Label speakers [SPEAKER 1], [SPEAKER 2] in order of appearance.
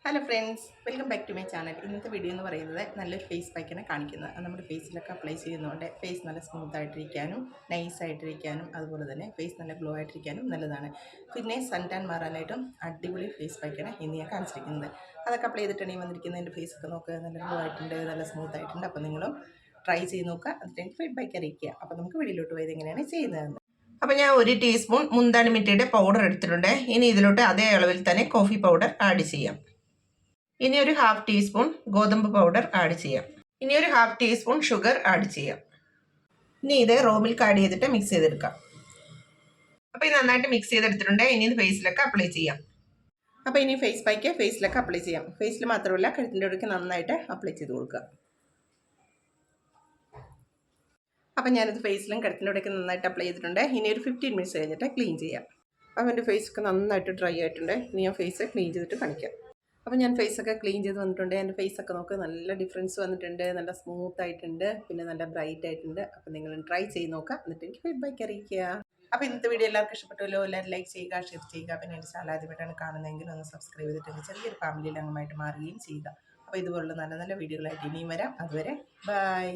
[SPEAKER 1] Hello friends, welcome back to my channel. ഇന്നത്തെ video എന്ന് പറയുന്നത് നല്ലൊരു ഫേസ് പാക്കാണ് കാണിക്കുന്നത്. അത് നമ്മുടെ ഫേസിലൊക്കെ അപ്ലൈ ചെയ്യുന്നതുകൊണ്ട് ഫേസ് നല്ല സ്മൂത്ത് ആയിട്ടിരിക്കാനും നൈസായിട്ടിരിക്കാനും അതുപോലെ തന്നെ ഫേസ് നല്ല ഗ്ലോ ആയിട്ടിരിക്കാനും നല്ലതാണ്. പിന്നെ സൺ ടാൻ മാറാനായിട്ടും അടിപൊളി ഫേസ് പാക്കാണ് ഇന്ന് ഞാൻ കാണിച്ചിരിക്കുന്നത്. അതൊക്കെ അപ്ലൈ ചെയ്തിട്ടുണ്ടെങ്കിൽ വന്നിരിക്കുന്ന എൻ്റെ ഫേസൊക്കെ നോക്കുക, നല്ല ഗ്ലോ ആയിട്ടുണ്ട്, നല്ല സ്മൂത്ത് ആയിട്ടുണ്ട്. അപ്പോൾ നിങ്ങളും ട്രൈ ചെയ്ത് നോക്കുക, എന്നിട്ട് എനിക്ക് ഫീഡ്ബാക്ക് അറിയിക്കുക. അപ്പോൾ നമുക്ക് വീഡിയോയിലോട്ട് പോയത് എങ്ങനെയാണ് ചെയ്യുന്നതെന്ന്. അപ്പോൾ ഞാൻ 1 ടീസ്പൂൺ മുന്താണി മിട്ടിയുടെ പൗഡർ എടുത്തിട്ടുണ്ട്. ഇനി ഇതിലോട്ട് അതേ അളവിൽ തന്നെ കോഫി പൗഡർ ആഡ് ചെയ്യാം. ഇനി ഒരു 1/2 ടീസ്പൂൺ ഗോതമ്പ് പൗഡർ ആഡ് ചെയ്യാം. ഇനി ഒരു 1/2 ടീസ്പൂൺ ഷുഗർ ആഡ് ചെയ്യാം. ഇനി ഇത് റോ മിൽക്ക് ആഡ് ചെയ്തിട്ട് മിക്സ് ചെയ്തെടുക്കാം. അപ്പോൾ ഇത് നന്നായിട്ട് മിക്സ് ചെയ്തെടുത്തിട്ടുണ്ട്. ഇനി ഇത് ഫേസിലൊക്കെ അപ്ലൈ ചെയ്യാം. അപ്പോൾ ഇനി ഫേസ് പാക്ക് ഫേസിലൊക്കെ അപ്ലൈ ചെയ്യാം. ഫേസിൽ മാത്രമല്ല കഴുത്തിൻ്റെ ഇടയ്ക്ക് നന്നായിട്ട് അപ്ലൈ ചെയ്ത് കൊടുക്കുക. അപ്പോൾ ഞാനിത് ഫേസിലും കഴുത്തിൻ്റെ ഇടയ്ക്ക് നന്നായിട്ട് അപ്ലൈ ചെയ്തിട്ടുണ്ട്. ഇനി ഒരു 15 മിനിറ്റ്സ് കഴിഞ്ഞിട്ട് ക്ലീൻ ചെയ്യാം. അപ്പോൾ എൻ്റെ ഫേസൊക്കെ നന്നായിട്ട് ഡ്രൈ ആയിട്ടുണ്ട്. ഇനി ഞാൻ ഫേസ് ക്ലീൻ ചെയ്തിട്ട് കാണിക്കാം. അപ്പോൾ ഞാൻ ഫേസൊക്കെ ക്ലീൻ ചെയ്ത് വന്നിട്ടുണ്ട്. എൻ്റെ ഫേസൊക്കെ നോക്ക്, നല്ല ഡിഫറൻസ് വന്നിട്ടുണ്ട്. നല്ല സ്മൂത്ത് ആയിട്ടുണ്ട്, പിന്നെ നല്ല ബ്രൈറ്റ് ആയിട്ടുണ്ട്. അപ്പോൾ നിങ്ങൾ ട്രൈ ചെയ്ത് നോക്കുക, എന്നിട്ട് എനിക്ക് ഫീഡ്ബാക്ക് അറിയിക്കുക. അപ്പോൾ ഇന്നത്തെ വീഡിയോ എല്ലാവർക്കും ഇഷ്ടപ്പെട്ടുമല്ലോ. എല്ലാവരും ലൈക്ക് ചെയ്യുക, ഷെയർ ചെയ്യുക. പിന്നെ എൻ്റെ ചാനൽ ആദ്യമായിട്ടാണ് കാണുന്നതെങ്കിൽ ഒന്ന് സബ്സ്ക്രൈബ് ചെയ്തിട്ട് ചെറിയൊരു ഫാമിലിയിൽ അംഗമായിട്ട് മാറുകയും ചെയ്യുക. അപ്പോൾ ഇതുപോലുള്ള നല്ല നല്ല വീഡിയോകളായിട്ട് ഇനിയും വരാം. അതുവരെ ബൈ.